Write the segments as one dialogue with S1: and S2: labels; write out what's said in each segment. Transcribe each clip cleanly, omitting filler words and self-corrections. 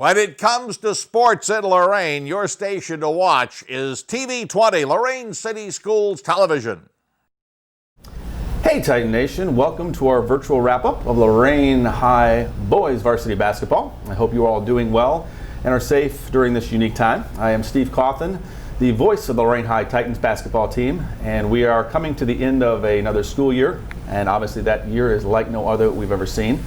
S1: When it comes to sports in Lorain, your station to watch is TV 20, Lorain City Schools Television.
S2: Hey Titan Nation, welcome to our virtual wrap-up of Lorain High boys varsity basketball. I hope you are all doing well and are safe during this unique time. I am Steve Cawthon, the voice of the Lorain High Titans basketball team, and we are coming to the end of another school year, and obviously that year is like no other we've ever seen.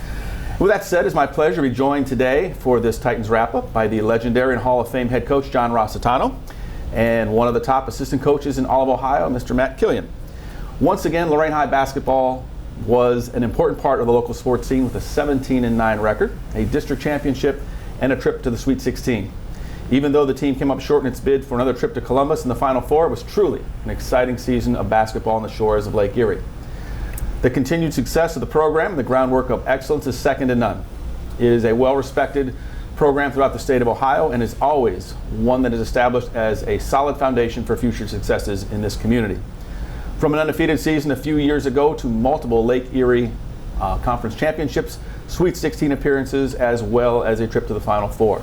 S2: With that said, it's my pleasure to be joined today for this Titans wrap-up by the legendary and Hall of Fame head coach John Rositano and one of the top assistant coaches in all of Ohio, Mr. Matt Kielian. Once again, Lorain High basketball was an important part of the local sports scene with a 17-9 record, a district championship, and a trip to the Sweet 16. Even though the team came up short in its bid for another trip to Columbus in the Final Four, it was truly an exciting season of basketball on the shores of Lake Erie. The continued success of the program and the groundwork of excellence is second to none. It is a well-respected program throughout the state of Ohio and is always one that is established as a solid foundation for future successes in this community. From an undefeated season a few years ago to multiple Lake Erie Conference championships, Sweet 16 appearances, as well as a trip to the Final Four.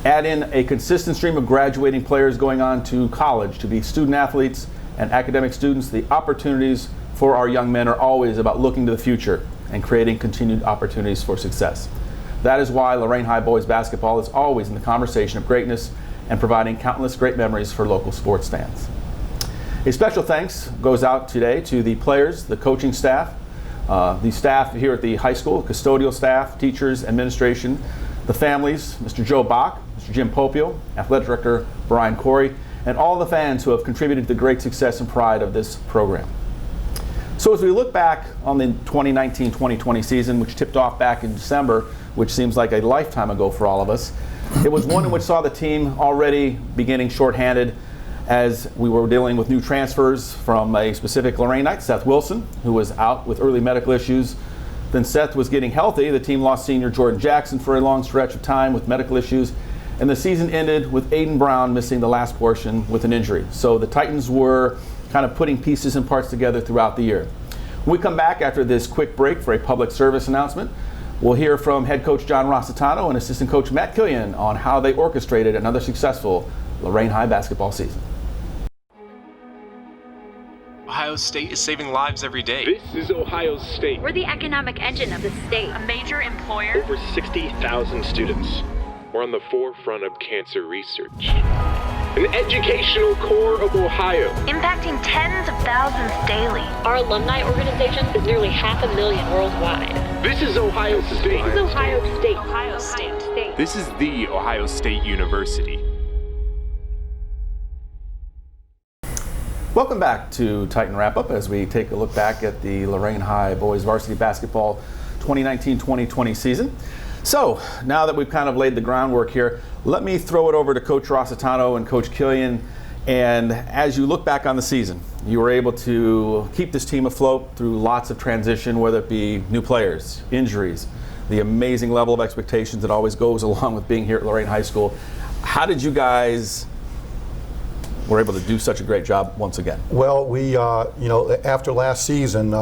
S2: Add in a consistent stream of graduating players going on to college to be student athletes and academic students, the opportunities for our young men are always about looking to the future and creating continued opportunities for success. That is why Lorain High boys basketball is always in the conversation of greatness and providing countless great memories for local sports fans. A special thanks goes out today to the players, the coaching staff, the staff here at the high school, custodial staff, teachers, administration, the families, Mr. Joe Bach, Mr. Jim Popio, athletic director Brian Corey, and all the fans who have contributed to the great success and pride of this program. So as we look back on the 2019-2020 season, which tipped off back in December, which seems like a lifetime ago for all of us, it was one in which saw the team already beginning shorthanded as we were dealing with new transfers from a specific Lorainite, Seth Wilson, who was out with early medical issues. Then Seth was getting healthy. The team lost senior Jordan Jackson for a long stretch of time with medical issues. And the season ended with Deonte Brown missing the last portion with an injury. So the Titans were kind of putting pieces and parts together throughout the year. When we come back after this quick break for a public service announcement, we'll hear from head coach John Rositano and assistant coach Matt Kielian on how they orchestrated another successful Lorain High basketball season.
S3: Ohio State is saving lives every day.
S4: This is Ohio State.
S5: We're the economic engine of the state. A major employer.
S4: Over 60,000 students. We're on the forefront of cancer research. An educational core of Ohio.
S5: Impacting tens of thousands daily.
S6: Our alumni organization is nearly 500,000 worldwide.
S4: This is Ohio State.
S6: This is Ohio State.
S5: Ohio State.
S3: This is the Ohio State University.
S2: Welcome back to Titan Wrap-Up as we take a look back at the Lorain High boys varsity basketball 2019-2020 season. So now that we've kind of laid the groundwork here, let me throw it over to Coach Rositano and Coach Kielian. And as you look back on the season, you were able to keep this team afloat through lots of transition, whether it be new players, injuries, the amazing level of expectations that always goes along with being here at Lorain High School. How did you guys were able to do such a great job once again?
S7: Well, we, after last season,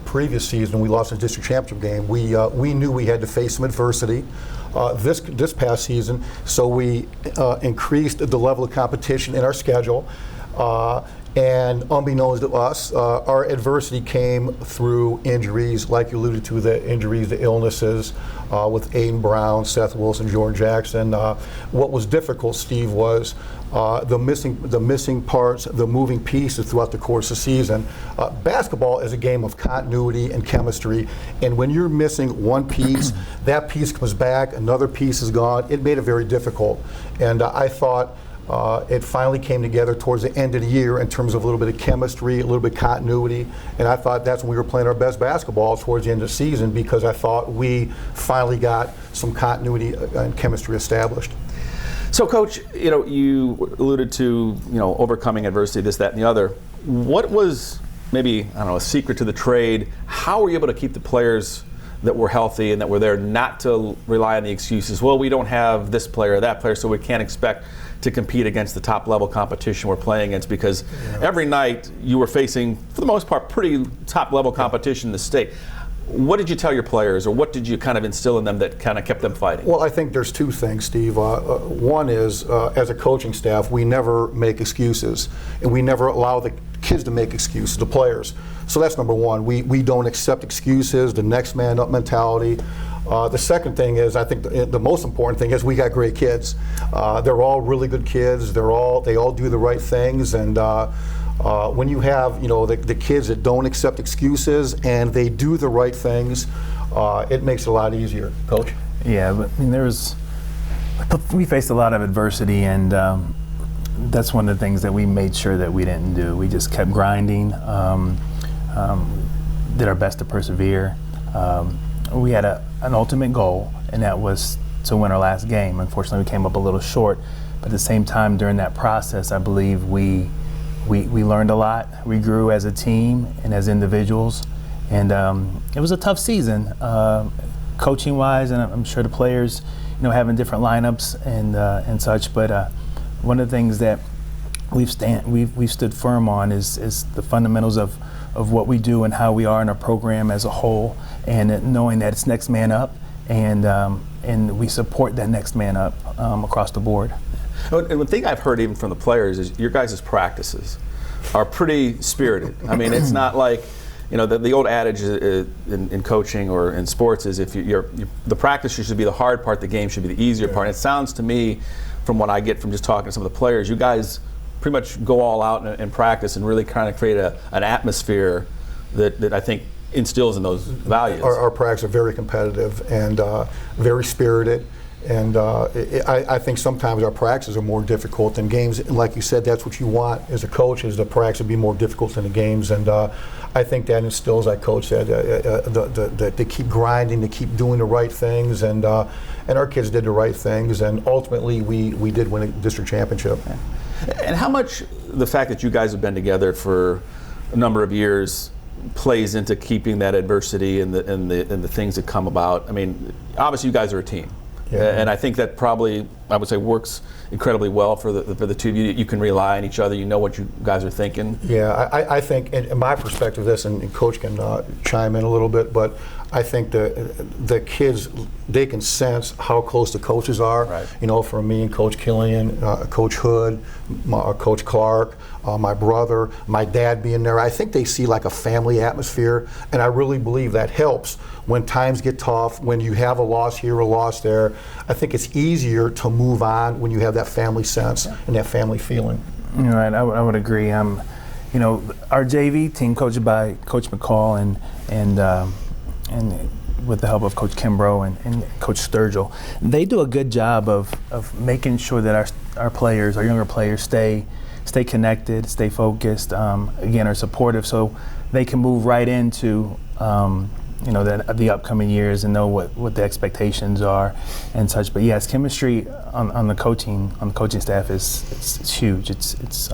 S7: previous season, we lost the district championship game. We knew we had to face some adversity this past season, so we increased the level of competition in our schedule. And unbeknownst to us, our adversity came through injuries, like you alluded to, the injuries, the illnesses with Deonte Brown, Seth Wilson, Jordan Jackson. What was difficult, Steve, was the missing parts, the moving pieces throughout the course of the season. Basketball is a game of continuity and chemistry, and when you're missing one piece, that piece comes back, another piece is gone. It made it very difficult, and I thought it finally came together towards the end of the year in terms of a little bit of chemistry, a little bit of continuity, and I thought that's when we were playing our best basketball towards the end of the season, because I thought we finally got some continuity and chemistry established.
S2: So, Coach, you alluded to, overcoming adversity, this, that, and the other. What was maybe, a secret to the trade? How were you able to keep the players that were healthy and that were there not to rely on the excuses, well, we don't have this player or that player, so we can't expect to compete against the top level competition we're playing against, because every night you were facing, for the most part, pretty top level competition in the state. what did you tell your players, or what did you kind of instill in them that kind of kept them fighting?
S7: Well, I think there's two things, Steve. One is, as a coaching staff, we never make excuses, and we never allow the kids to make excuses, the players. So that's number one. We don't accept excuses, the next man up mentality. The second thing is, I think the most important thing is we got great kids. They're all really good kids. They all do the right things, and when you have the kids that don't accept excuses and they do the right things, it makes it a lot easier, Coach.
S8: Yeah, but I mean, we faced a lot of adversity, and that's one of the things that we made sure that we didn't do. We just kept grinding, did our best to persevere. We had an ultimate goal, and that was to win our last game. Unfortunately, we came up a little short, but at the same time, during that process, I believe we learned a lot. We grew as a team and as individuals, and it was a tough season, coaching-wise, and I'm sure the players, having different lineups and such. But one of the things that we've stood firm on is the fundamentals of what we do and how we are in our program as a whole, and knowing that it's next man up, and we support that next man up across the board.
S2: And one thing I've heard even from the players is your guys' practices are pretty spirited. I mean, it's not like, the old adage in coaching or in sports is if the practice should be the hard part, the game should be the easier part. And it sounds to me, from what I get from just talking to some of the players, you guys pretty much go all out and practice and really kind of create an atmosphere that I think instills in those values.
S7: Our practices are very competitive and very spirited. And I think sometimes our practices are more difficult than games. And like you said, that's what you want as a coach, is the practice to be more difficult than the games. And I think that instills, like Coach said, to keep grinding, to keep doing the right things. And our kids did the right things. And ultimately, we did win a district championship.
S2: And how much the fact that you guys have been together for a number of years plays into keeping that adversity and the things that come about? I mean, obviously you guys are a team. Yeah. And I think that probably, I would say, works incredibly well for the two of you. You can rely on each other. You know what you guys are thinking.
S7: Yeah, I think, in my perspective, this, and Coach can chime in a little bit, but I think the kids, they can sense how close the coaches are. Right. For me and Coach Kielian, Coach Hood, Coach Clark, my brother, my dad being there. I think they see like a family atmosphere, and I really believe that helps when times get tough, when you have a loss here, a loss there. I think it's easier to move on when you have that family sense and that family feeling.
S8: Right, I would agree. Our JV team, coached by Coach McCall and with the help of Coach Kimbrough and Coach Sturgill, they do a good job of making sure that our players, our younger players, stay connected, stay focused, again, are supportive, so they can move right into the upcoming years and know what the expectations are and such. But yes, chemistry on the coaching staff is huge. It's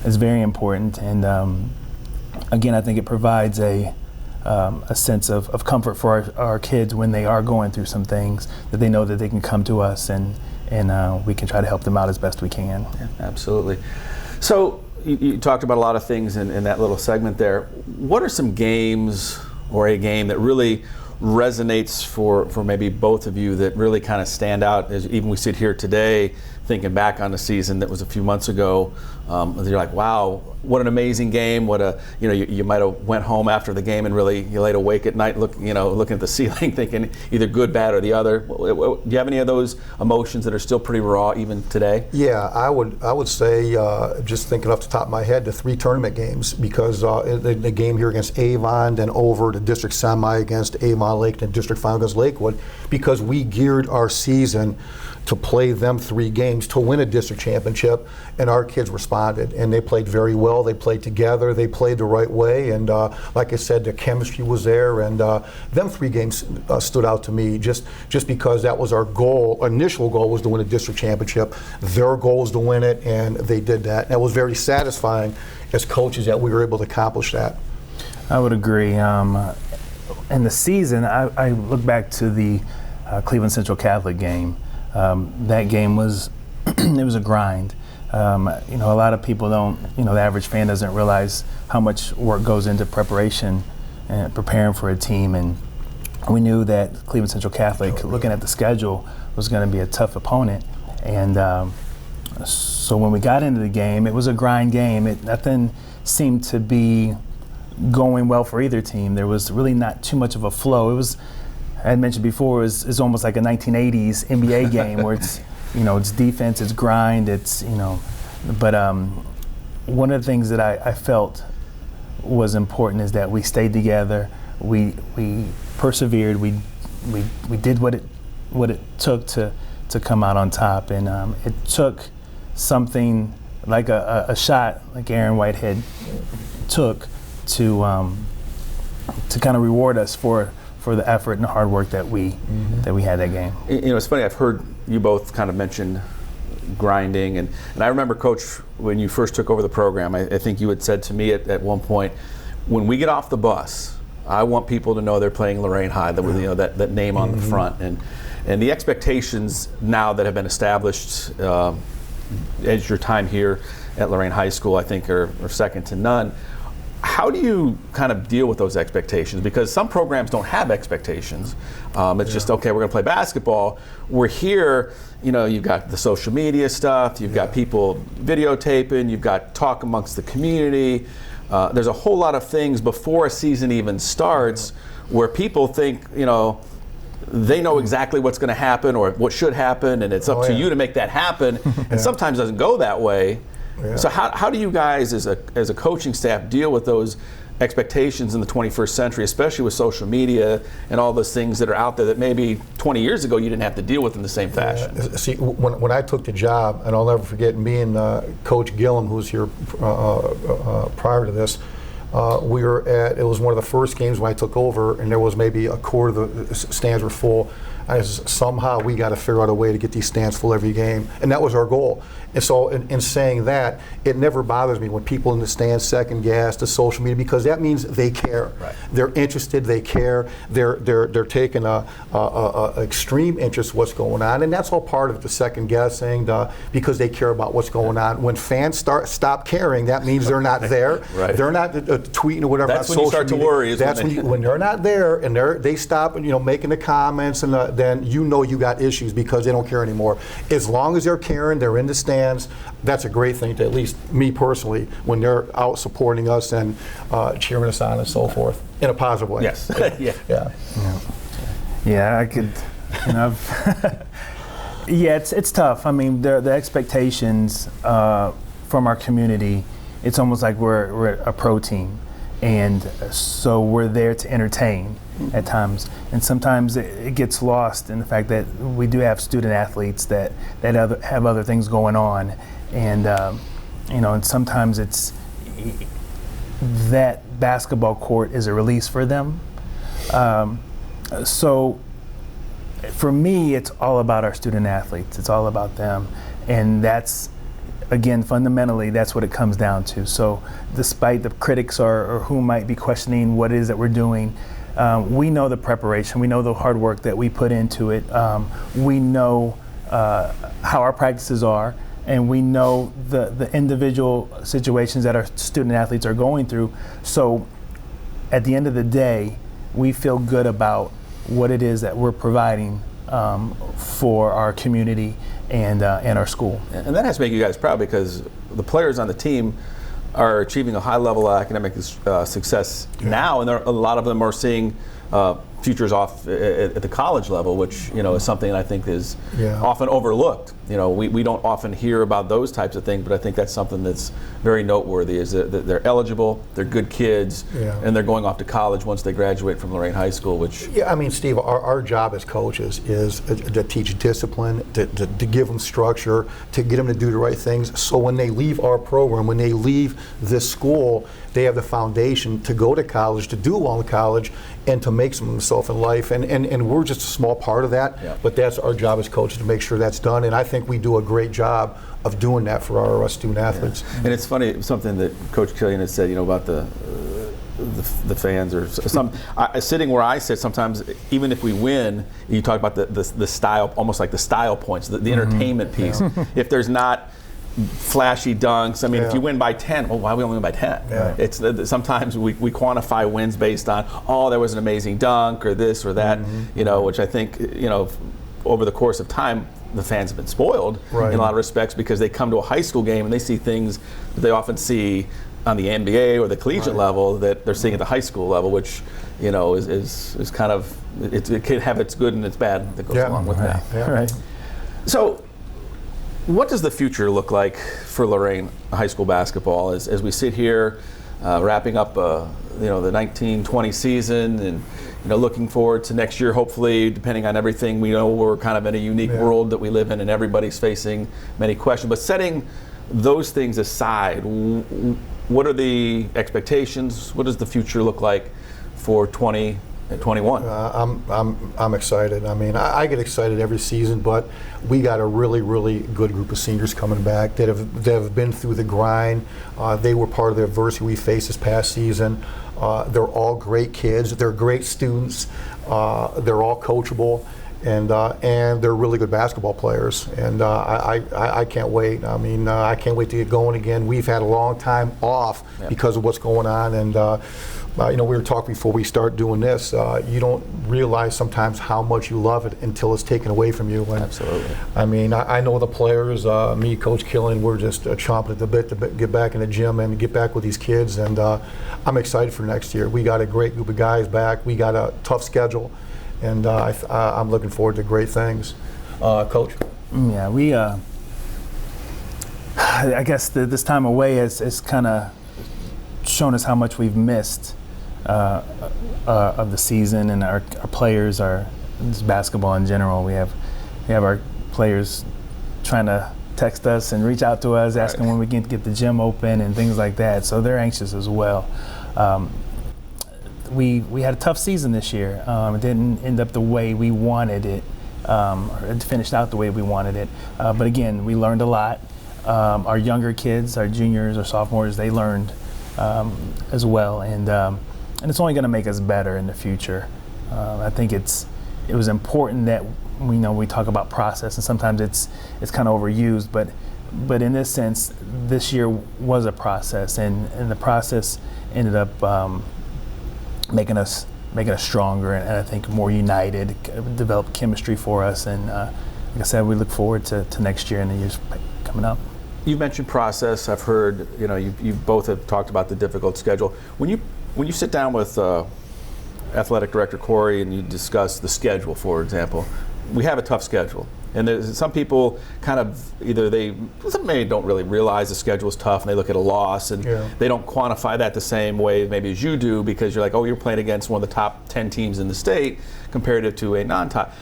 S8: very important, and again, I think it provides a sense of comfort for our kids when they are going through some things, that they know that they can come to us and we can try to help them out as best we can.
S2: Yeah, absolutely. So you talked about a lot of things in that little segment there. What are some games or a game that really resonates for maybe both of you, that really kind of stand out as even we sit here today thinking back on the season that was a few months ago? You're like, wow, what an amazing game! You might have went home after the game and really you laid awake at night looking at the ceiling thinking either good, bad, or the other. Do you have any of those emotions that are still pretty raw even today?
S7: Yeah, I would say, just thinking off the top of my head, the 3 tournament games, because the game here against Avon, then over the district semi against Avon Lake, then district final against Lakewood, because we geared our season to play them 3 games to win a district championship, and our kids responded, and they played very well. They played together, they played the right way, and like I said, the chemistry was there, and them 3 games stood out to me just because that was our goal. Our initial goal was to win a district championship. Their goal was to win it, and they did that. And it was very satisfying as coaches that we were able to accomplish that.
S8: I would agree. In the season, I look back to the Cleveland Central Catholic game. That game was it was a grind. A lot of people don't, the average fan doesn't realize how much work goes into preparation preparing for a team, and we knew that Cleveland Central Catholic, looking at the schedule, was going to be a tough opponent. And so when we got into the game, it was a grind game. Nothing seemed to be going well for either team. There was really not too much of a flow. It was, I had mentioned before, it's almost like a 1980s NBA game where it's, it's defense, it's grind, it's, but one of the things that I felt was important is that we stayed together, we persevered, we did what it took to come out on top, and it took something like a shot like Aaron Whitehead took to kind of reward us for the effort and the hard work that we had that game.
S2: It's funny, I've heard you both kind of mention grinding, and I remember, Coach, when you first took over the program, I think you had said to me at one point, when we get off the bus, I want people to know they're playing Lorain High, that name on the front, and the expectations now that have been established as your time here at Lorain High School, I think are second to none. How do you kind of deal with those expectations? Because some programs don't have expectations. It's just, okay, we're going to play basketball. We're here, you've got the social media stuff, you've got people videotaping, you've got talk amongst the community. There's a whole lot of things before a season even starts where people think, they know exactly what's going to happen or what should happen, and it's up to you to make that happen. And sometimes it doesn't go that way. Yeah. So how do you guys as a coaching staff deal with those expectations in the 21st century, especially with social media and all those things that are out there that maybe 20 years ago you didn't have to deal with in the same fashion?
S7: Yeah. See, when I took the job, and I'll never forget, me and Coach Gillum, who was here prior to this, we were it was one of the first games when I took over, and there was maybe a quarter of the stands were full. Somehow we got to figure out a way to get these stands full every game, and that was our goal. And so in saying that, it never bothers me when people in the stands second guess the social media, because that means they care.
S2: Right.
S7: They're interested, they care, they're taking a extreme interest in what's going on, and that's all part of the second guessing because they care about what's going on. When fans stop caring, that means they're not there.
S2: Right.
S7: They're not tweeting or whatever.
S2: That's when you start to worry.
S7: That's when they're not there and they stop making the comments, and then you got issues because they don't care anymore. As long as they're caring, they're in the stands. That's a great thing to, at least me personally, when they're out supporting us and cheering us on and so forth in a positive way.
S2: Yes.
S8: Yeah, I could. Yeah, it's tough. I mean, the expectations from our community. It's almost like we're a pro team, and so we're there to entertain at times, and sometimes it gets lost in the fact that we do have student athletes that have other things going on, and and sometimes it's that basketball court is a release for them. So for me, it's all about our student athletes. It's all about them, and that's, again, fundamentally, that's what it comes down to. So despite the critics or who might be questioning what it is that we're doing, we know the preparation, we know the hard work that we put into it, we know how our practices are, and we know the individual situations that our student athletes are going through. So at the end of the day, we feel good about what it is that we're providing for our community and our school.
S2: And that has to make you guys proud, because the players on the team are achieving a high level of academic success now, and a lot of them are seeing futures off at the college level, which is something I think is often overlooked. We don't often hear about those types of things, but I think that's something that's very noteworthy, is that they're eligible, they're good kids, and they're going off to college once they graduate from Lorain High School, which...
S7: Yeah, I mean, Steve, our job as coaches is to teach discipline, to give them structure, to get them to do the right things, so when they leave our program, when they leave this school, they have the foundation to go to college, to do well in college, and to make some of themselves in life. And we're just a small part of that, but that's our job as coaches, to make sure that's done. And I think we do a great job of doing that for our student athletes.
S2: Yeah. And it's funny, something that Coach Kielian has said, about the fans, or some sitting where I sit, sometimes even if we win, you talk about the style, almost like the style points, the entertainment piece. If there's not flashy dunks. I mean, if
S7: Yeah.
S2: you win by 10, well, why we only win by 10?
S7: Yeah.
S2: It's sometimes we quantify wins based on, oh, there was an amazing dunk or this or that, which I think, over the course of time, the fans have been spoiled
S7: Right.
S2: in a lot of respects because they come to a high school game and they see things that they often see on the NBA or the collegiate level that they're seeing at the high school level, which is kind of it can have its good and its bad that goes along with that.
S7: Yeah.
S8: Right.
S2: So, what does the future look like for Lorain high school basketball as we sit here, wrapping up the 1920 season and looking forward to next year? Hopefully, depending on everything, we know we're kind of in a unique world that we live in, and everybody's facing many questions. But setting those things aside, what are the expectations? What does the future look like for 2021?
S7: I'm excited. I mean, I get excited every season, but we got a really, really good group of seniors coming back that have been through the grind. They were part of the adversity we faced this past season. They're all great kids. They're great students. They're all coachable. And they're really good basketball players, and I can't wait. I mean, I can't wait to get going again. We've had a long time off because of what's going on, and we were talking before we start doing this. You don't realize sometimes how much you love it until it's taken away from you. And,
S2: Absolutely.
S7: I mean, I know the players. Me, Coach Kielian, we're just chomping at the bit to get back in the gym and get back with these kids. And I'm excited for next year. We got a great group of guys back. We got a tough schedule. And I'm looking forward to great things. Coach?
S8: Yeah, we, I guess this time away has kind of shown us how much we've missed of the season, and our players, just basketball in general. We have our players trying to text us and reach out to us, asking when we can get the gym open and things like that. So they're anxious as well. We had a tough season this year. It didn't end up the way we wanted it, or it finished out the way we wanted it. But again, we learned a lot. Our younger kids, our juniors or sophomores, they learned as well, and it's only going to make us better in the future. I think it was important that we talk about process, and sometimes it's kind of overused, but in this sense, this year was a process, and the process ended up making us stronger, and I think more united, developed chemistry for us, and like I said, we look forward to next year and the years coming up.
S2: You mentioned process. I've heard, you both have talked about the difficult schedule. When you sit down with athletic director Corey and you discuss the schedule, for example, we have a tough schedule. And there's some people kind of some maybe don't really realize the schedule is tough, and they look at a loss and they don't quantify that the same way maybe as you do, because you're like, oh, you're playing against one of the top 10 teams in the state comparative to a non-top.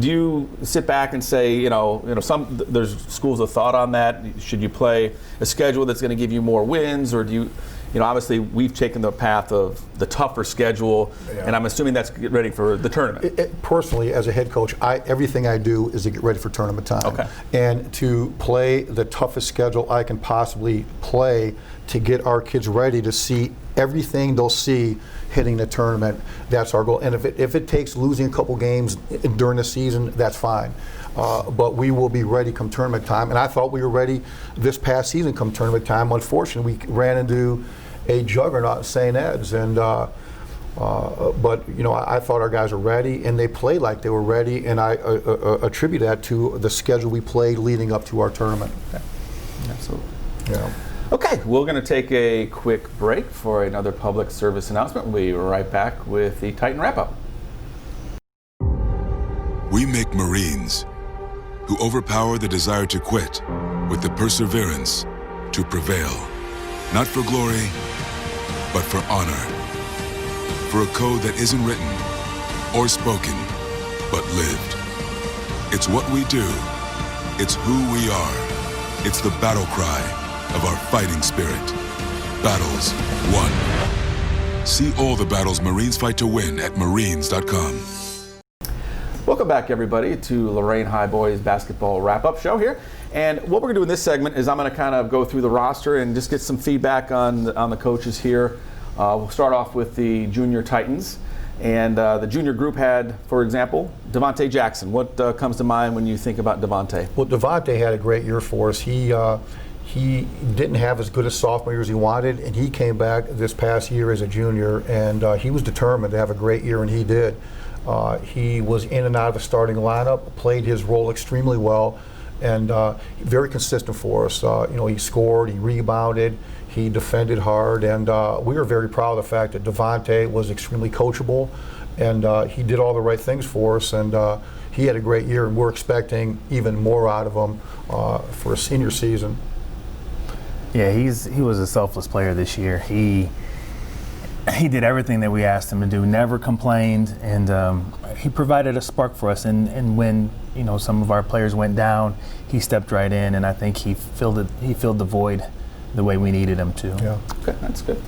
S2: Do you sit back and say, there's schools of thought on that? Should you play a schedule that's going to give you more wins, or do you? Obviously we've taken the path of the tougher schedule, and I'm assuming that's to get ready for the tournament.
S7: Personally, as a head coach, everything I do is to get ready for tournament time.
S2: Okay.
S7: And to play the toughest schedule I can possibly play to get our kids ready to see everything they'll see hitting the tournament. That's our goal. And if it takes losing a couple games during the season, that's fine. But we will be ready come tournament time. And I thought we were ready this past season come tournament time. Unfortunately, we ran into a juggernaut in St. Ed's, and but I thought our guys were ready, and they played like they were ready, and I attribute that to the schedule we played leading up to our tournament.
S2: Okay. Absolutely.
S7: Yeah.
S2: Okay, we're going to take a quick break for another public service announcement. We'll be right back with the Titan Wrap-Up.
S9: We make Marines who overpower the desire to quit with the perseverance to prevail. Not for glory, but for honor. For a code that isn't written or spoken, but lived. It's what we do. It's who we are. It's the battle cry of our fighting spirit. Battles won. See all the battles Marines fight to win at marines.com.
S2: Welcome back, everybody, to Lorain High Boys Basketball Wrap-Up Show here. And what we're going to do in this segment is I'm going to kind of go through the roster and just get some feedback on the coaches here. We'll start off with the junior Titans. And the junior group had, for example, Deonte Jackson. What comes to mind when you think about Deonte?
S7: Well, Deonte had a great year for us. He he didn't have as good a sophomore year as he wanted, and he came back this past year as a junior, and he was determined to have a great year, and he did. He was in and out of the starting lineup, played his role extremely well, and very consistent for us. He scored, he rebounded, he defended hard, and we were very proud of the fact that Deonte was extremely coachable, and he did all the right things for us, and he had a great year, and we're expecting even more out of him for a senior season.
S8: Yeah, he was a selfless player this year. He did everything that we asked him to do, never complained, and he provided a spark for us. And when some of our players went down, he stepped right in, and I think he filled the void the way we needed him to.
S7: Yeah.
S2: Okay, that's good.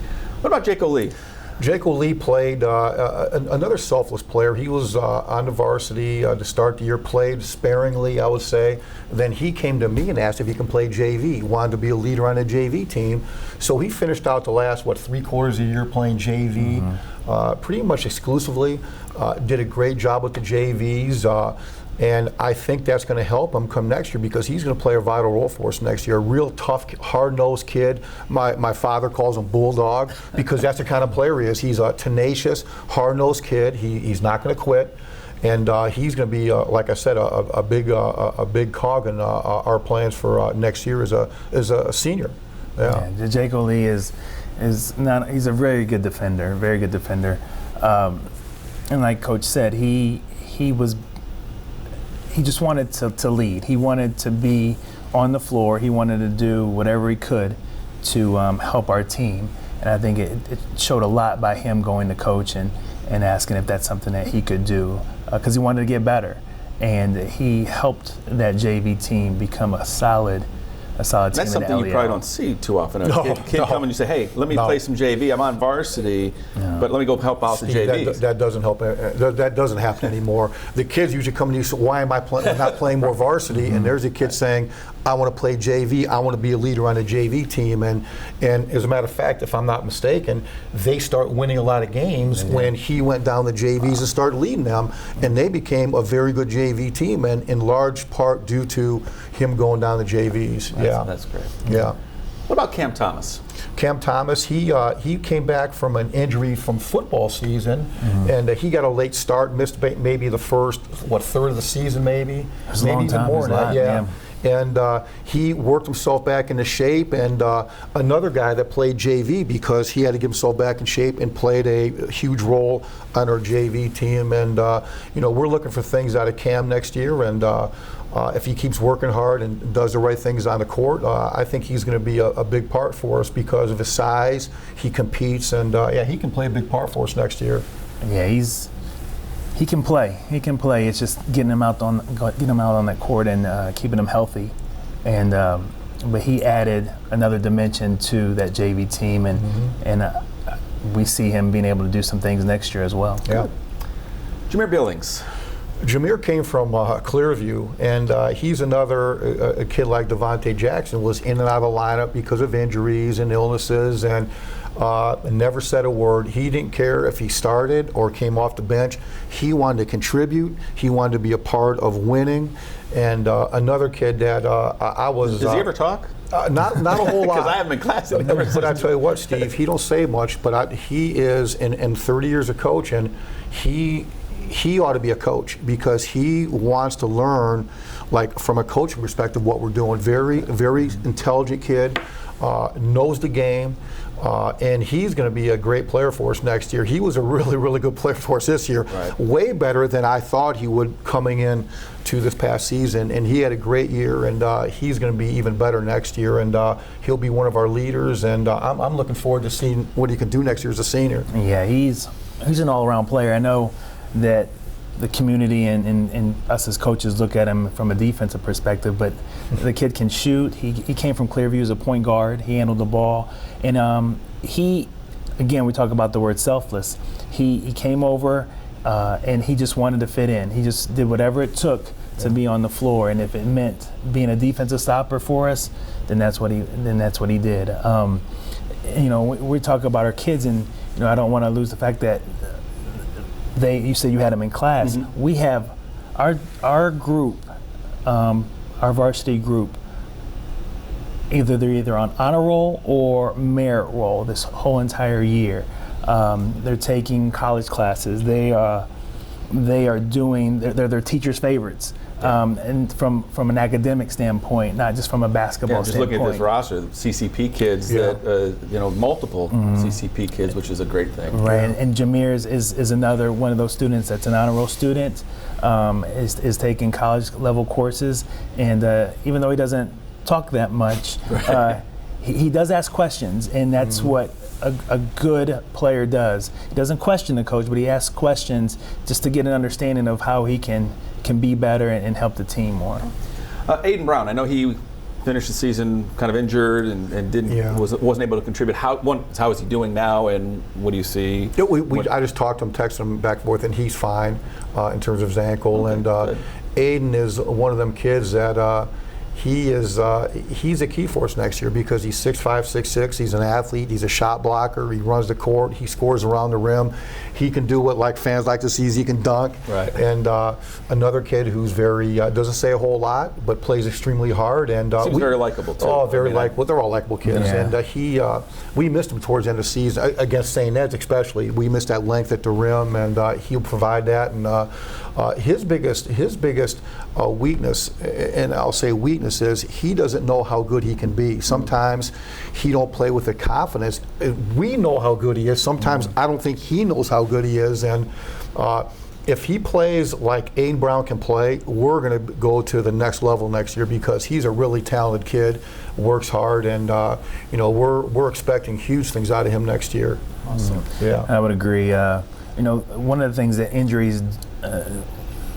S2: What about Jake O'Lee?
S7: Jake O'Lee played another selfless player. He was on the varsity to start the year, played sparingly, I would say. Then he came to me and asked if he can play JV. He wanted to be a leader on the JV team. So he finished out the last, 3/4 of the year playing JV, pretty much exclusively. Did a great job with the JVs. And I think that's going to help him come next year because he's going to play a vital role for us next year. A real tough, hard-nosed kid. My father calls him Bulldog because that's the kind of player he is. He's a tenacious, hard-nosed kid. He's not going to quit. And he's going to be, like I said, a big cog in our plans for next year as a senior. Yeah.
S8: Jake O'Lee is not. He's a very good defender. Very good defender. And like Coach said, he just wanted to lead. He wanted to be on the floor. He wanted to do whatever he could to help our team. And I think it showed a lot by him going to coach and asking if that's something that he could do because he wanted to get better. And he helped that JV team become a solid team.
S2: That's something you probably don't see too often. A kid come and you say, hey, let me play some JV. I'm on varsity, but let me go help out the JVs.
S7: That doesn't help. That doesn't happen anymore. The kids usually come to you and say, why am I not playing more varsity? And there's a kid saying, I want to play JV. I want to be a leader on a JV team. And as a matter of fact, if I'm not mistaken, they start winning a lot of games when he went down the JVs and started leading them. And they became a very good JV team, and in large part due to him going down the JVs.
S2: That's great.
S7: Yeah.
S2: What about Cam Thomas?
S7: Cam Thomas, he came back from an injury from football season, and he got a late start, missed maybe the first, third of the season maybe? Maybe even more than that, yeah. And he worked himself back into shape, and another guy that played JV because he had to get himself back in shape and played a huge role on our JV team. And we're looking for things out of Cam next year, and if he keeps working hard and does the right things on the court, I think he's going to be a big part for us because of his size. He competes, and he can play a big part for us next year.
S8: Yeah, he can play. He can play. It's just getting him out on that court and keeping him healthy. And but he added another dimension to that JV team, and we see him being able to do some things next year as well.
S7: Yeah.
S2: Jameer Billings.
S7: Jameer came from Clearview, and he's another a kid like Deonte Jackson was in and out of the lineup because of injuries and illnesses, and never said a word. He didn't care if he started or came off the bench. He wanted to contribute. He wanted to be a part of winning. And another kid that I was.
S2: Does he ever talk?
S7: Not a whole lot.
S2: Because I haven't been class.
S7: But I tell you what, Steve, he don't say much, but he is in 30 years of coaching, he ought to be a coach because he wants to learn, like from a coaching perspective, what we're doing. Very, very intelligent kid, knows the game, and he's going to be a great player for us next year. He was a really, really good player for us this year,
S2: right.
S7: Way better than I thought he would coming in to this past season, and he had a great year, and he's going to be even better next year, and he'll be one of our leaders, and I'm looking forward to seeing what he can do next year as a senior.
S8: Yeah, he's an all-around player. I know that the community and us as coaches look at him from a defensive perspective, but the kid can shoot. He came from Clearview as a point guard. He handled the ball, and again, we talk about the word selfless. He came over and he just wanted to fit in. He just did whatever it took to be on the floor, and if it meant being a defensive stopper for us, then that's what he did. We talk about our kids, and I don't want to lose the fact that you said you had them in class.
S2: Mm-hmm.
S8: We have our group, our varsity group, they're on honor roll or merit roll this whole entire year. They're taking college classes. They are doing. They're teachers' favorites. And from an academic standpoint, not just from a basketball
S2: just
S8: standpoint.
S2: looking at this roster, CCP kids multiple CCP kids, which is a great thing.
S8: Right, and Jameer is another one of those students that's an honor roll student, is taking college level courses, and even though he doesn't talk that much, he does ask questions, and that's what a good player does. He doesn't question the coach, but he asks questions just to get an understanding of how he can be better and help the team more.
S2: Aiden Brown, I know he finished the season kind of injured and wasn't able to contribute. How is he doing now, and what do you see?
S7: I just talked to him, texted him back and forth, and he's fine in terms of his ankle.
S2: Okay,
S7: and
S2: good.
S7: Aiden is one of them kids that he's a key for us next year because he's 6'5", 6'6". He's an athlete. He's a shot blocker. He runs the court. He scores around the rim. He can do what fans like to see is he can dunk.
S2: Right.
S7: And another kid who's very doesn't say a whole lot but plays extremely hard and
S2: seems very likable too.
S7: Oh, very likable. They're all likable kids.
S8: Yeah.
S7: And we missed him towards the end of the season against St. Ed's especially. We missed that length at the rim, and he'll provide that. And his biggest weakness, and I'll say weakness, is he doesn't know how good he can be. Sometimes he don't play with the confidence. We know how good he is. Sometimes I don't think he knows how good he is. And if he plays like Aiden Brown can play, we're going to go to the next level next year because he's a really talented kid, works hard, and we're expecting huge things out of him next year.
S8: Awesome.
S7: Yeah,
S8: I would agree. One of the things that injuries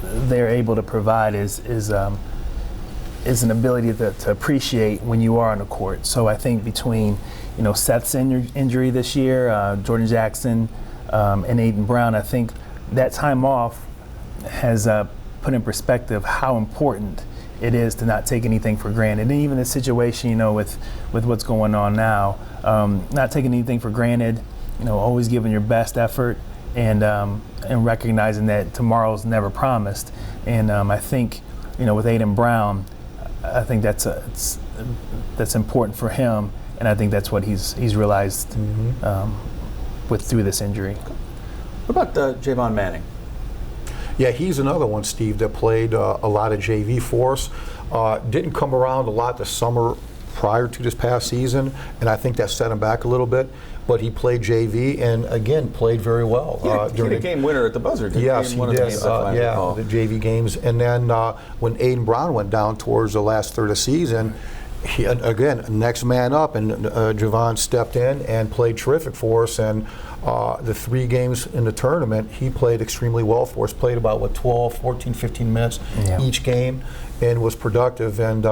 S8: they're able to provide is an ability to appreciate when you are on the court. So I think between Seth's injury this year, Jordan Jackson, and Aiden Brown, I think that time off has put in perspective how important it is to not take anything for granted. And even the situation, with what's going on now, not taking anything for granted, always giving your best effort, and recognizing that tomorrow's never promised. And I think, with Aiden Brown, I think that's important for him, and I think that's what he's realized through this injury.
S2: What about Javon Manning?
S7: Yeah, he's another one, Steve, that played a lot of JV for us. Didn't come around a lot this summer prior to this past season, and I think that set him back a little bit. But he played JV and again played very well.
S2: He had a game winner at the buzzer.
S7: Yes, he did. The JV games. And then when Aiden Brown went down towards the last third of the season, he, again, next man up, and Javon stepped in and played terrific for us. And the 3 games in the tournament, he played extremely well for us. Played about 12, 14, 15 minutes each game, and was productive. And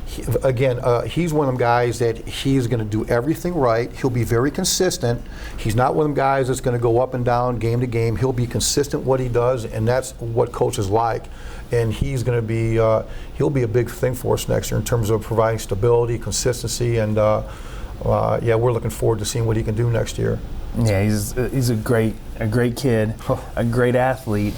S7: he's one of them guys that he's going to do everything right. He'll be very consistent. He's not one of them guys that's going to go up and down game to game. He'll be consistent what he does, and that's what coaches like. And he's going to be he'll be a big thing for us next year in terms of providing stability, consistency, and we're looking forward to seeing what he can do next year.
S8: Yeah, he's a great kid, a great athlete.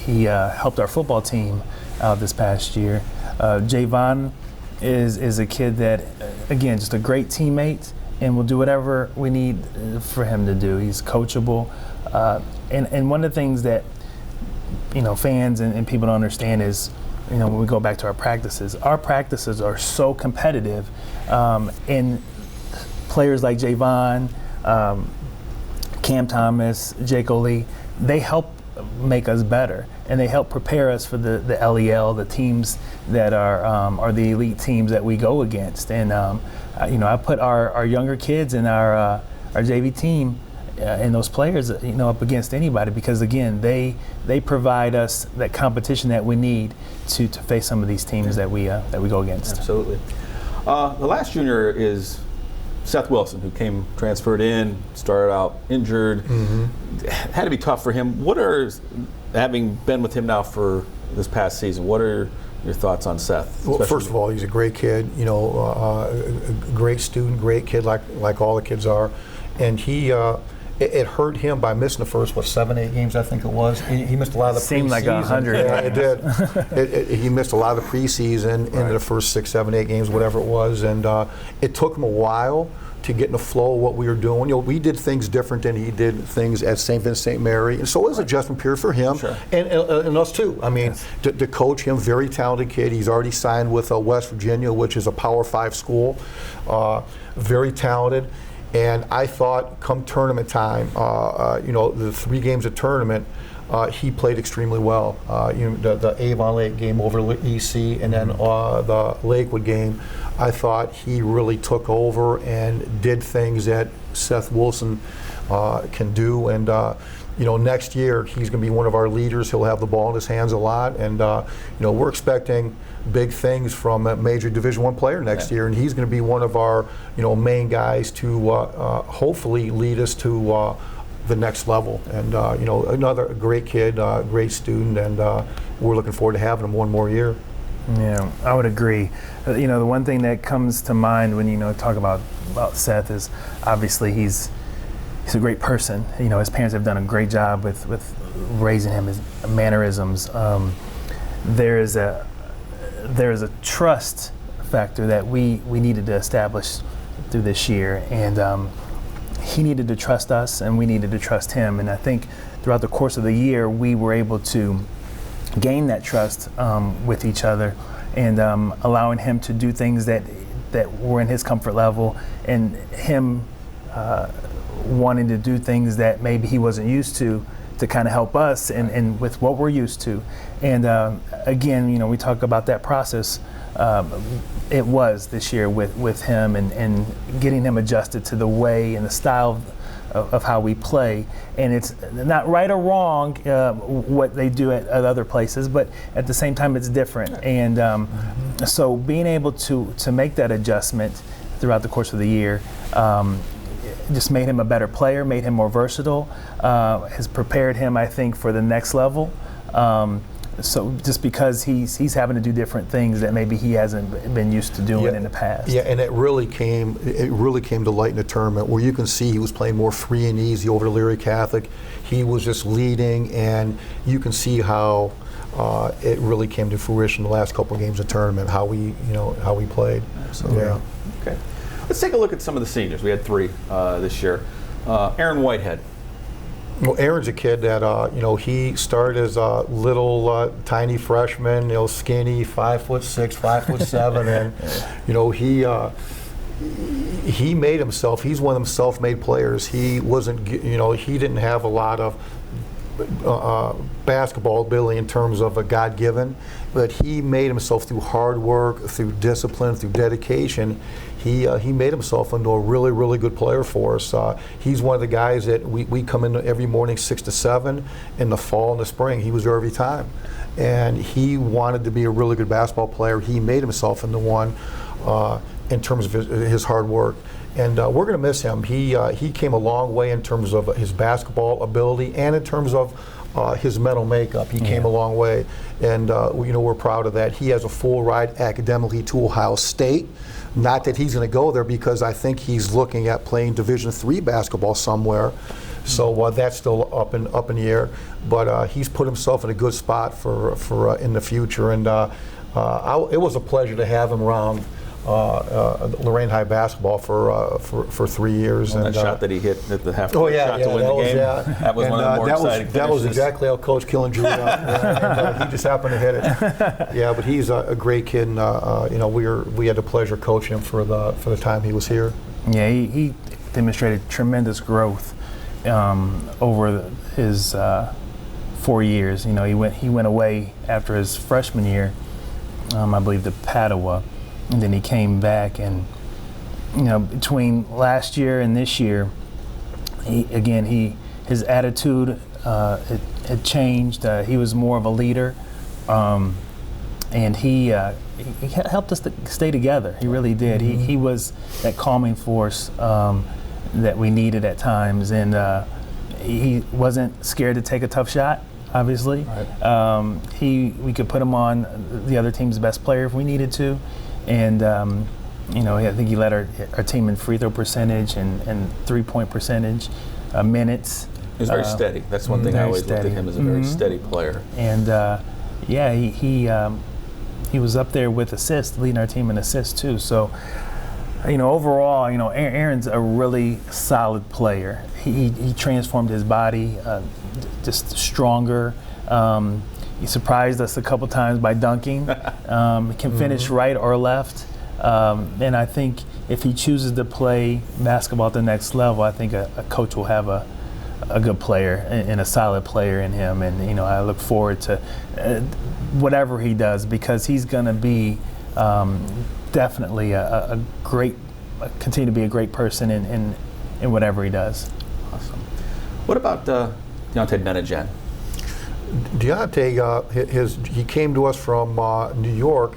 S8: He helped our football team out this past year. Javon is a kid that, again, just a great teammate, and will do whatever we need for him to do. He's coachable, and one of the things that fans and people don't understand is, when we go back to our practices are so competitive, and players like Javon, Cam Thomas, Jake Oli, they help make us better, and they help prepare us for the LEL, the teams that are the elite teams that we go against. And I put our younger kids and our JV team and those players up against anybody, because again they provide us that competition that we need to face some of these teams that we go against.
S2: Absolutely. The last junior is Seth Wilson, who transferred in, started out injured. Had to be tough for him. Having been with him now for this past season, what are your thoughts on Seth?
S7: Well, first of all, he's a great kid, a great student, great kid, like all the kids are. And he it hurt him by missing the first 7, 8 games, I think it was. He missed a lot of the preseason.
S8: Seemed like 100.
S7: Yeah, it did. He missed a lot of the preseason into the first 6, 7, 8 games, whatever it was, and it took him a while to get in the flow of what we were doing. We did things different than he did things at St. Vincent St. Mary, and so it was an adjustment period for him and us too. I mean, to coach him, very talented kid. He's already signed with West Virginia, which is a Power 5 school. Very talented, and I thought come tournament time, the 3 games of tournament, he played extremely well. The Avon Lake game over EC, and then the Lakewood game, I thought he really took over and did things that Seth Wilson can do. And next year he's going to be one of our leaders. He'll have the ball in his hands a lot, and we're expecting big things from a major Division I player next year, and he's going to be one of our main guys to hopefully lead us to the next level. And another great kid, great student, and we're looking forward to having him one more year.
S8: Yeah, I would agree. The one thing that comes to mind when talk about Seth is obviously he's a great person. His parents have done a great job with raising him, his mannerisms. There is a trust factor that we needed to establish through this year, and he needed to trust us, and we needed to trust him. And I think throughout the course of the year, we were able to gain that trust with each other, and allowing him to do things that were in his comfort level, and him wanting to do things that maybe he wasn't used to kind of help us and with what we're used to. And again, we talk about that process. It was this year with him and getting him adjusted to the way and the style of how we play. And it's not right or wrong what they do at other places, but at the same time it's different. And so being able to make that adjustment throughout the course of the year just made him a better player, made him more versatile, has prepared him, I think, for the next level. So just because he's having to do different things that maybe he hasn't been used to doing in the past. Yeah,
S7: and it really came to light in the tournament, where you can see he was playing more free and easy over to Leary Catholic. He was just leading, and you can see how it really came to fruition the last couple of games of the tournament, how we played.
S2: Absolutely. Yeah. Okay. Let's take a look at some of the seniors. We had 3 this year. Aaron Whitehead.
S7: Well, Aaron's a kid that he started as a little tiny freshman, skinny, 5'6", 5'7", and he made himself. He's one of them self-made players. He wasn't, he didn't have a lot of basketball ability in terms of a God-given, but he made himself through hard work, through discipline, through dedication. He made himself into a really, really good player for us. He's one of the guys that we come in every morning 6 to 7. In the fall and the spring, he was there every time. And he wanted to be a really good basketball player. He made himself into one in terms of his hard work. And we're going to miss him. He came a long way in terms of his basketball ability and in terms of his mental makeup. He came a long way. And we're proud of that. He has a full ride academically to Ohio State. Not that he's going to go there, because I think he's looking at playing Division III basketball somewhere. So that's still up in the air. But he's put himself in a good spot for in the future. And it was a pleasure to have him around Lorain High basketball for 3 years.
S2: And that shot that he hit at the half-court shot to win the game. That was one of the more exciting finishes.
S7: That was exactly how Coach Kielian drew it up. And he just happened to hit it. Yeah, but he's a great kid, and we had the pleasure of coaching him for the time he was here.
S8: Yeah, he demonstrated tremendous growth over his 4 years. He went away after his freshman year, I believe, to Padua. And then he came back, and between last year and this year, his attitude had changed. He was more of a leader, and he helped us to stay together. He really did. He was that calming force that we needed at times, and he wasn't scared to take a tough shot. Obviously, right. We could put him on the other team's best player if we needed to. And I think he led our team in free throw percentage and 3-point percentage. minutes.
S2: He's very steady. That's one thing I always looked at him as a very steady player.
S8: And he was up there with assists, leading our team in assists too. So, overall, Aaron's a really solid player. He transformed his body, just stronger. He surprised us a couple times by dunking. Can finish right or left. And I think if he chooses to play basketball at the next level, I think a coach will have a good player and a solid player in him. And, I look forward to whatever he does, because he's going to be definitely a great, continue to be a great person in whatever he does.
S2: Awesome. What about Deonte Brown?
S7: Deonte, he came to us from New York,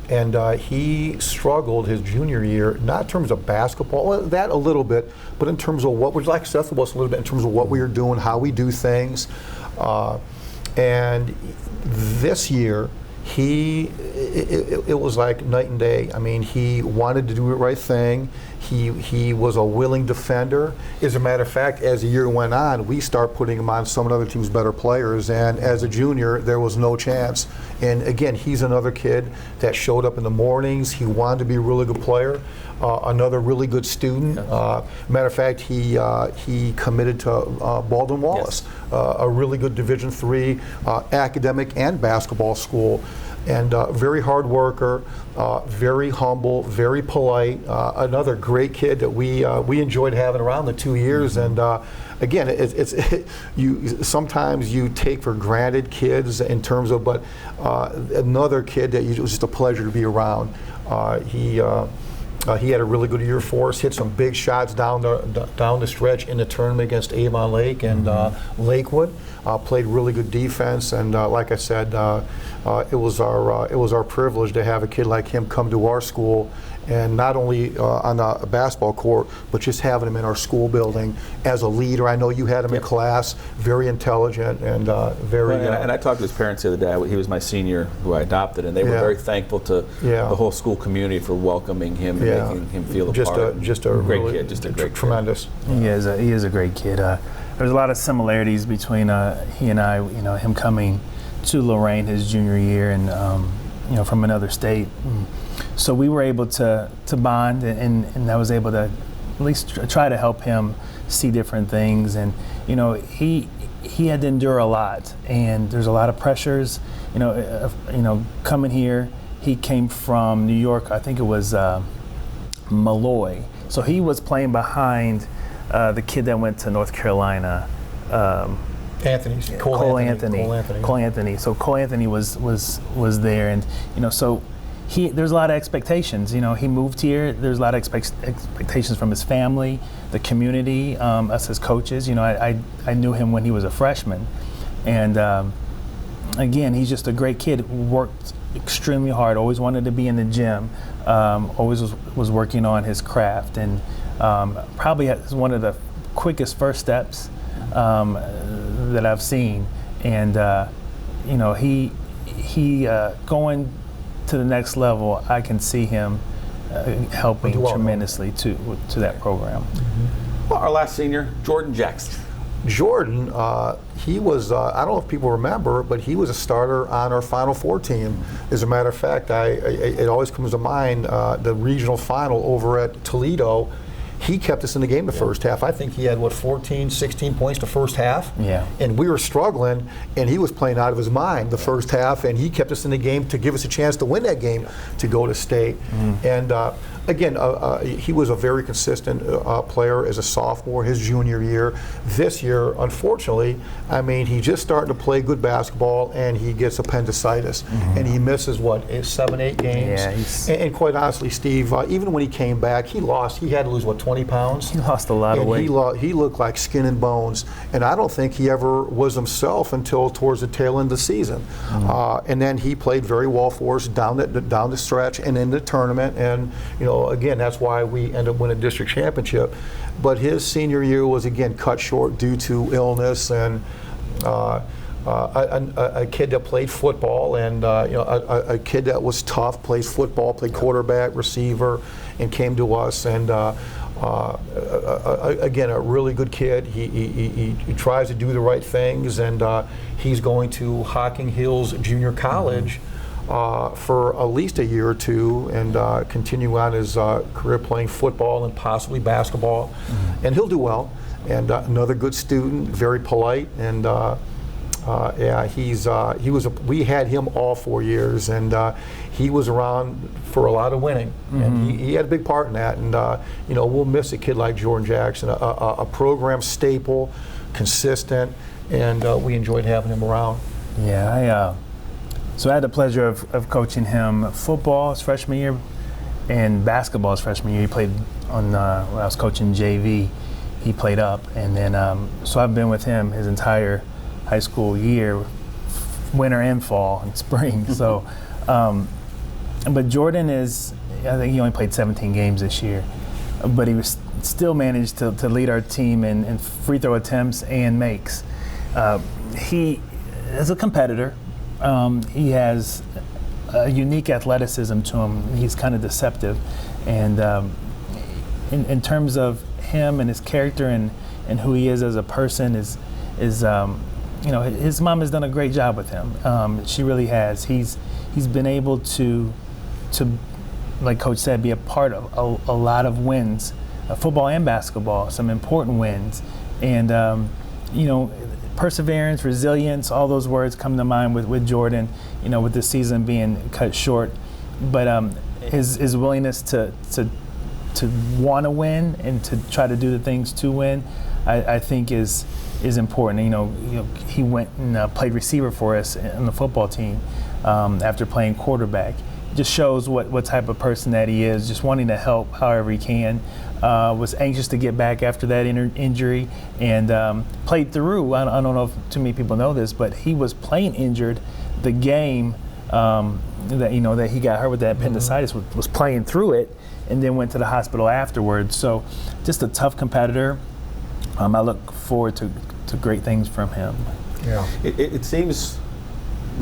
S7: and he struggled his junior year, not in terms of basketball, well, that a little bit, but in terms of what was like Seth Wilson a little bit, in terms of what we were doing, how we do things. And this year, it was like night and day. I mean, he wanted to do the right thing. He was a willing defender. As a matter of fact, as the year went on, we start putting him on some of the other team's better players. And as a junior, there was no chance. And again, he's another kid that showed up in the mornings. He wanted to be a really good player. Another really good student. Matter of fact, he committed to Baldwin Wallace, a really good Division III academic and basketball school. And very hard worker, very humble, very polite. Another great kid that we enjoyed having around the 2 years. And again, sometimes you take for granted kids in terms of, but another kid that it was just a pleasure to be around. He had a really good year for us, hit some big shots down the stretch in the tournament against Avon Lake and Lakewood. Played really good defense, and like I said, it was our privilege to have a kid like him come to our school, and not only on a basketball court, but just having him in our school building as a leader. I know you had him in class, very intelligent and very.
S2: And I talked to his parents the other day. He was my senior who I adopted, and they were very thankful to the whole school community for welcoming him and making him feel a part.
S7: Just a
S2: great
S7: really,
S2: kid, just a great
S7: tremendous.
S2: Kid.
S8: He is a great kid. There's a lot of similarities between he and I. Him coming to Lorain his junior year, and from another state. So we were able to bond, and I was able to at least try to help him see different things. And he had to endure a lot, and there's a lot of pressures. Coming here, he came from New York. I think it was Malloy. So he was playing behind the kid that went to North Carolina. Cole Anthony. So Cole Anthony was there, and so there's a lot of expectations. He moved here. There's a lot of expectations from his family, the community, us as coaches. I knew him when he was a freshman, and again, he's just a great kid. Worked extremely hard. Always wanted to be in the gym. Always was working on his craft, and probably has one of the quickest first steps that I've seen. And he going to the next level, I can see him helping tremendously to that program.
S2: Well, our last senior, Jordan Jackson.
S7: Jordan, he was, I don't know if people remember, but he was a starter on our Final Four team. As a matter of fact, it always comes to mind the regional final over at Toledo. He kept us in the game the first half. I think he had, 14, 16 points the first half. Yeah. And we were struggling, and he was playing out of his mind the first half, and he kept us in the game to give us a chance to win that game to go to state. And again, he was a very consistent player as a sophomore his junior year. This year, unfortunately, he's just starting to play good basketball, and he gets appendicitis. And he misses, 7, 8 games? Yeah, and quite honestly, Steve, even when he came back, he had to lose, 20 pounds?
S8: He lost a lot of weight.
S7: He looked like skin and bones, and I don't think he ever was himself until towards the tail end of the season. And then he played very well for us down the stretch and in the tournament, and again, that's why we ended up winning district championship. But his senior year was again cut short due to illness, and a kid that played football, and a kid that was tough, plays football, played quarterback, receiver, and came to us. And Again, a really good kid. He tries to do the right things, and he's going to Hocking Hills Junior College for at least a year or two, and continue on his career playing football and possibly basketball. And he'll do well. And another good student, very polite, and yeah, we had him all 4 years, and he was around for a lot of winning, and he had a big part in that. And you know, we'll miss a kid like Jordan Jackson, a program staple, consistent, and we enjoyed having him around.
S8: Yeah, so I had the pleasure of coaching him football his freshman year and basketball his freshman year. He played on when I was coaching JV. He played up, and then so I've been with him his entire high school year, winter and fall and spring. So, but Jordan is, I think he only played 17 games this year, but he was still managed to lead our team in free throw attempts and makes. He is a competitor. He has a unique athleticism to him. He's kind of deceptive, and in terms of him and his character and who he is as a person is you know, his mom has done a great job with him. She really has. He's been able to, like Coach said, be a part of a lot of wins, football and basketball, some important wins, and you know, perseverance, resilience, all those words come to mind with Jordan. You know, with the season being cut short, but his willingness to want to win and to try to do the things to win, I think is important. You know, he went and played receiver for us on the football team after playing quarterback. It just shows what type of person that he is, just wanting to help however he can. Was anxious to get back after that injury, and played through. I don't know if too many people know this, but he was playing injured the game that he got hurt with that appendicitis, was playing through it, and then went to the hospital afterwards. So just a tough competitor. I look forward to great things from him.
S2: Yeah. It seems,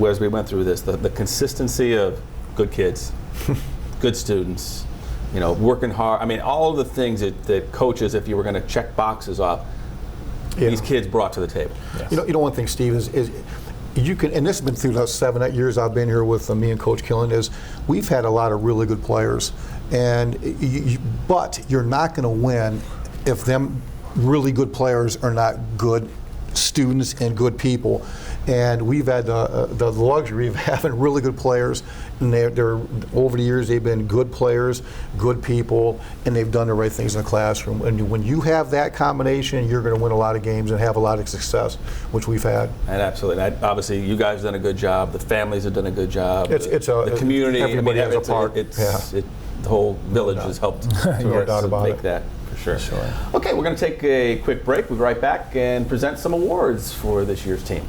S2: as we went through this, the consistency of good kids, good students, you know, working hard. I mean, all of the things that coaches, if you were going to check boxes off, these kids brought to the table.
S7: Yes. You know, one thing, Steve, is you can, and this has been through the 7-8 years I've been here with me and Coach Kielian, is we've had a lot of really good players, and but you're not going to win if them really good players are not good students and good people. And we've had the luxury of having really good players, and they're over the years they've been good players, good people, and they've done the right things in the classroom. And when you have that combination, you're going to win a lot of games and have a lot of success, which we've had.
S2: And absolutely, obviously, you guys have done a good job. The families have done a good job.
S7: The
S2: community.
S7: Everybody has a part.
S2: The whole village has helped to make that. Sure. Okay, we're going to take a quick break. We'll be right back and present some awards for this year's team.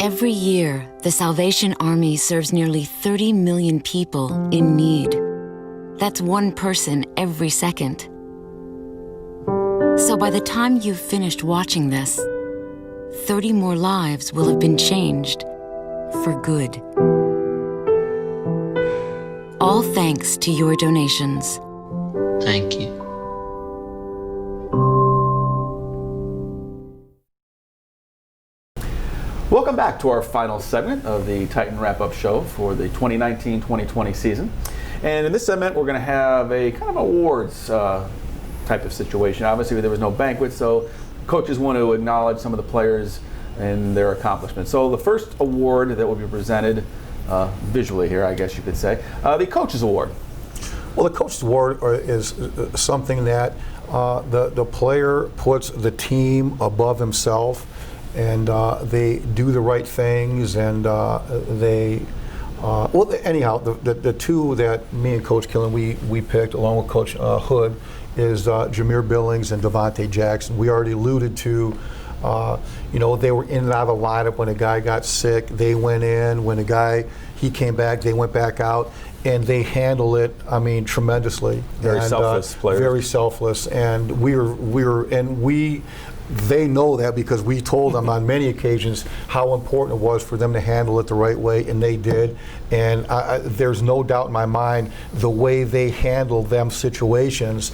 S10: Every year, the Salvation Army serves nearly 30 million people in need. That's one person every second. So by the time you've finished watching this, 30 more lives will have been changed for good. All thanks to your donations.
S11: Thank you.
S2: Welcome back to our final segment of the Titan Wrap-Up Show for the 2019-2020 season. And in this segment, we're going to have a kind of awards type of situation. Obviously, there was no banquet, so coaches want to acknowledge some of the players and their accomplishments. So the first award that will be presented visually here, I guess you could say, the Coaches Award.
S7: Well, the Coach's Award is something that the player puts the team above himself, and they do the right things, and anyhow, the two that me and Coach Kielian we picked, along with Coach Hood, is Jameer Billings and Deonte Jackson. We already alluded to, they were in and out of the lineup when a guy got sick. They went in. When he came back, they went back out. And they handle it, tremendously.
S2: Very selfless players.
S7: Very selfless, and we they know that because we told them on many occasions how important it was for them to handle it the right way, and they did. And there's no doubt in my mind the way they handled them situations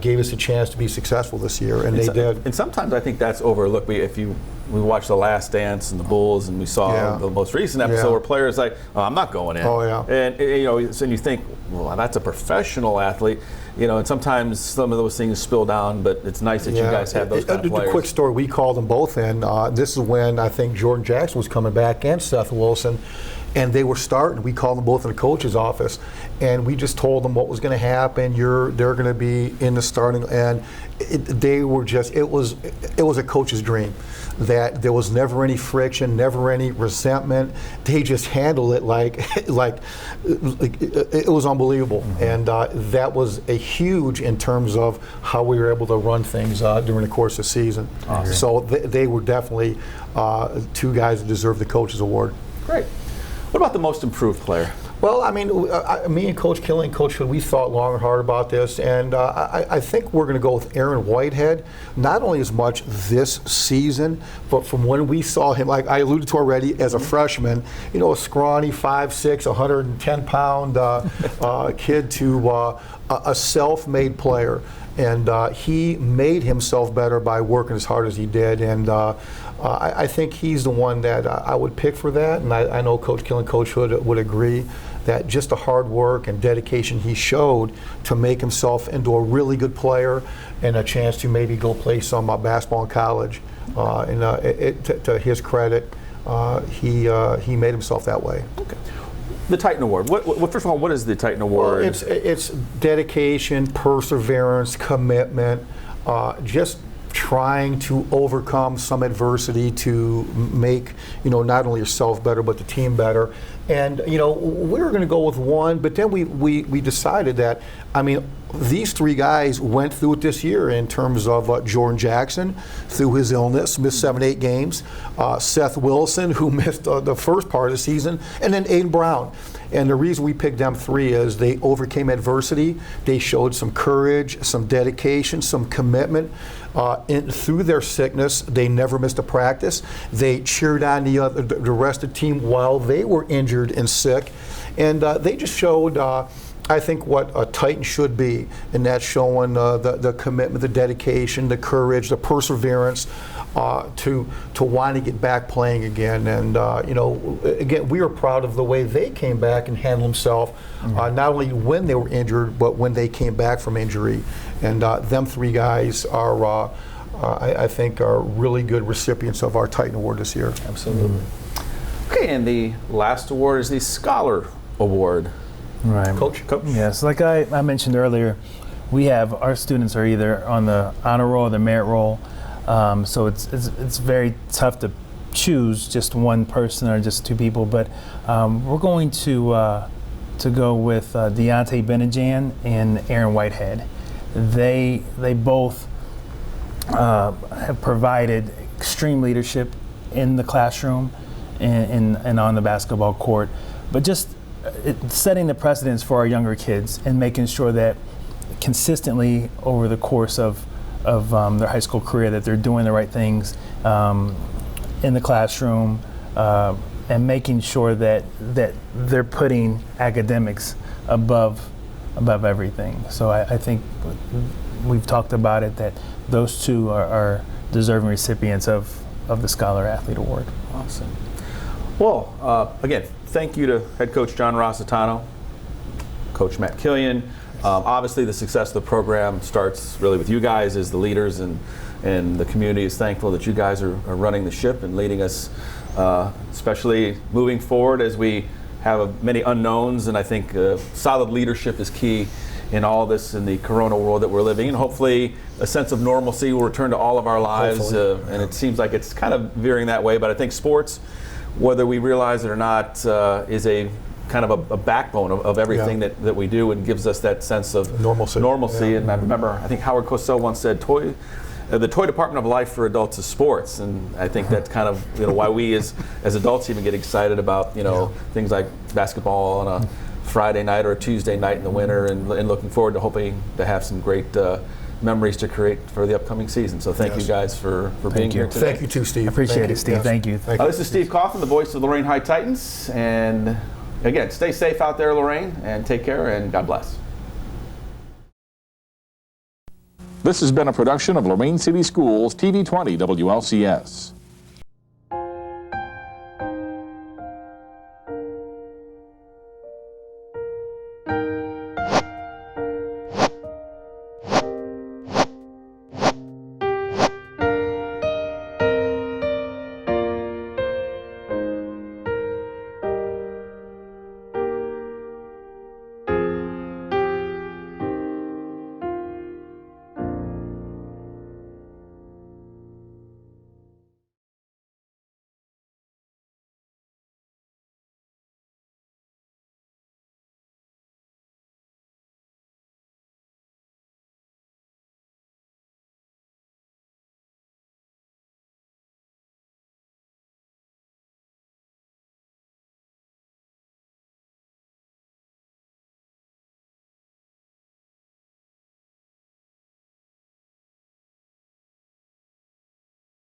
S7: gave us a chance to be successful this year, and they did.
S2: And sometimes I think that's overlooked. We watched The Last Dance and the Bulls, and we saw the most recent episode where players like, oh, I'm not going in.
S7: Oh, yeah.
S2: And so you think, well, that's a professional athlete. And sometimes some of those things spill down, but it's nice that you guys have those kind of players.
S7: A quick story, we called them both in. This is when I think Jordan Jackson was coming back and Seth Wilson, and they were starting. We called them both in the coach's office, and we just told them what was going to happen. They're going to be in the starting, and it was a coach's dream. That there was never any friction, never any resentment. They just handled it like it was unbelievable, and that was a huge in terms of how we were able to run things during the course of the season.
S2: Awesome.
S7: So they were definitely two guys that deserve the coach's award.
S2: Great. What about the most improved player?
S7: Well, I mean, me and Coach Kielian, Coach Hood, we thought long and hard about this, and I think we're going to go with Aaron Whitehead, not only as much this season, but from when we saw him, like I alluded to already, as a freshman, a scrawny 5'6", 110-pound kid to a self-made player. And he made himself better by working as hard as he did, and I think he's the one that I would pick for that, and I know Coach Kielian, Coach Hood would agree that just the hard work and dedication he showed to make himself into a really good player and a chance to maybe go play some basketball in college. To his credit, he made himself that way.
S2: Okay. The Titan Award. First of all, what is the Titan Award?
S7: Well, it's dedication, perseverance, commitment, just trying to overcome some adversity to make not only yourself better but the team better. And we were going to go with one, but then we decided that these three guys went through it this year in terms of Jordan Jackson through his illness, missed 7-8 games, Seth Wilson, who missed the first part of the season, and then Deonte Brown. And the reason we picked them three is they overcame adversity, they showed some courage, some dedication, some commitment. Through their sickness, they never missed a practice. They cheered on the rest of the team while they were injured and sick. And they just showed I think what a Titan should be, and that's showing the commitment, the dedication, the courage, the perseverance to want to get back playing again. And again, we are proud of the way they came back and handled themselves, not only when they were injured, but when they came back from injury. And them three guys are, I think, are really good recipients of our Titan Award this year.
S2: Absolutely. Okay, and the last award is the Scholar Award.
S8: Right.
S7: Coach?
S8: Yes, like I mentioned earlier, our students are either on the honor roll or the merit roll, so it's very tough to choose just one person or just two people, but we're going to go with Deonte Brown and Aaron Whitehead. They both have provided extreme leadership in the classroom and on the basketball court, but just setting the precedence for our younger kids and making sure that consistently over the course of their high school career that they're doing the right things in the classroom and making sure that they're putting academics above everything. So I think we've talked about it, that those two are deserving recipients of the Scholar Athlete Award.
S2: Awesome. Well, again, thank you to head coach John Rositano, Coach Matt Kielian. Obviously, the success of the program starts really with you guys as the leaders, and the community is thankful that you guys are running the ship and leading us, especially moving forward as we have many unknowns. And I think solid leadership is key in all this, in the corona world that we're living in. Hopefully, a sense of normalcy will return to all of our lives, and it seems like it's kind of veering that way. But I think sports, whether we realize it or not, is a kind of a backbone of everything that we do, and gives us that sense of normalcy. Yeah. And I remember, I think Howard Cosell once said, the toy department of life for adults is sports. And I think that's kind of why we as adults even get excited about things like basketball on a Friday night or a Tuesday night in the winter, and looking forward to hoping to have some great memories to create for the upcoming season. So thank you guys for being here today.
S7: Thank you too, Steve.
S8: Appreciate it, Steve.
S7: Yes.
S8: Thank you.
S2: This is Steve Cawthon, the voice of the Lorain High Titans. And again, stay safe out there, Lorain, and take care, and God bless.
S11: This has been a production of Lorain City Schools TV 20 WLCS.